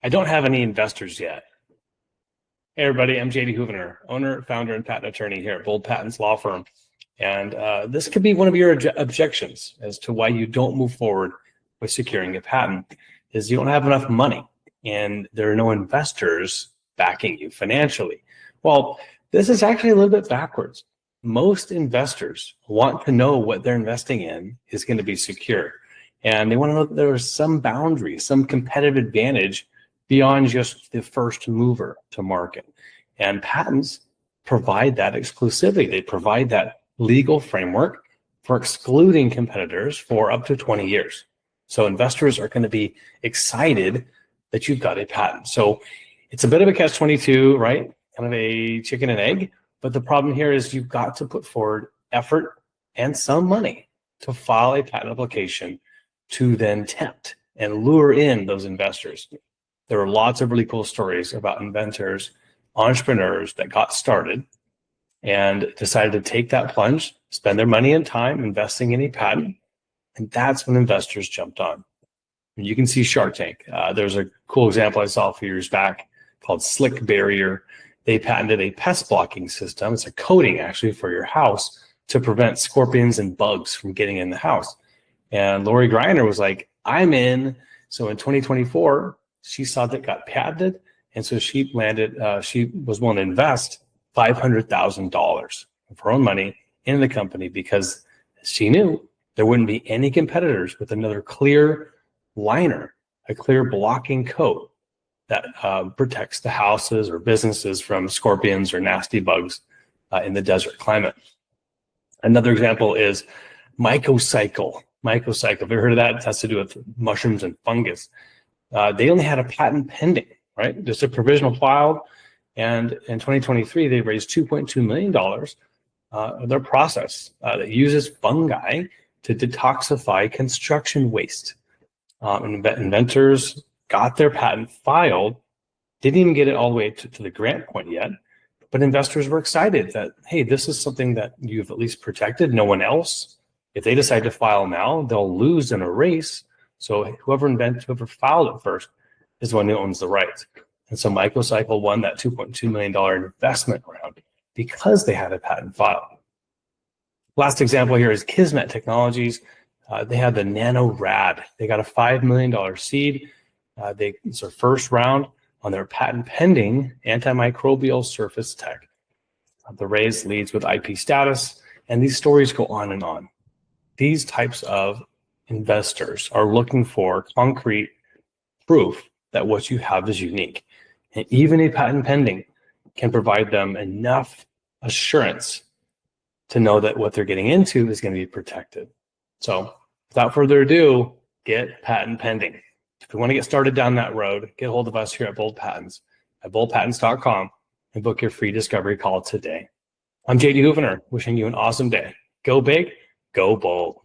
I don't have any investors yet. Hey everybody, I'm JD Houvener, owner, founder, and patent attorney here at Bold Patents Law Firm. And this could be one of your objections as to why you don't move forward with securing a patent, is you don't have enough money and there are no investors backing you financially. Well, this is actually a little bit backwards. Most investors want to know what they're investing in is going to be secure. And they want to know that there is some boundary, some competitive advantage beyond just the first mover to market. And patents provide that exclusivity. They provide that legal framework for excluding competitors for up to 20 years. So investors are going to be excited that you've got a patent. So it's a bit of a catch-22, right? Kind of a chicken and egg. But the problem here is you've got to put forward effort and some money to file a patent application to then tempt and lure in those investors. There are lots of really cool stories about inventors, entrepreneurs that got started and decided to take that plunge, spend their money and time investing in a patent, and that's when investors jumped on. And you can see Shark Tank. There's a cool example I saw a few years back called Slick Barrier. They patented a pest blocking system. It's a coating actually for your house to prevent scorpions and bugs from getting in the house. And Lori Greiner was like, I'm in. So in 2024, she saw that got patented. And so she landed, she was willing to invest $500,000 of her own money in the company because she knew there wouldn't be any competitors with another clear liner, a clear blocking coat that protects the houses or businesses from scorpions or nasty bugs in the desert climate. Another example is Microcycle. Microcycle, have you heard of that? It has to do with mushrooms and fungus. They only had a patent pending, right? Just a provisional filed. And in 2023, they raised $2.2 million of their process that uses fungi to detoxify construction waste. Inventors got their patent filed, didn't even get it all the way to the grant point yet, but investors were excited that, hey, this is something that you've at least protected. No one else, if they decide to file now, they'll lose in a race. So whoever filed it first is the one who owns the rights. And so Microcycle won that $2.2 million investment round because they had a patent filed. Last example here is Kismet Technologies. They had the Nano Rad. They got a $5 million seed. It's their first round on their patent pending antimicrobial surface tech. The raise leads with IP status, and these stories go on and on. These types of investors are looking for concrete proof that what you have is unique. And even a patent pending can provide them enough assurance to know that what they're getting into is going to be protected. So without further ado, get patent pending. If you want to get started down that road, get a hold of us here at Bold Patents at boldpatents.com and book your free discovery call today. I'm JD Houvener, wishing you an awesome day. Go big, go bold.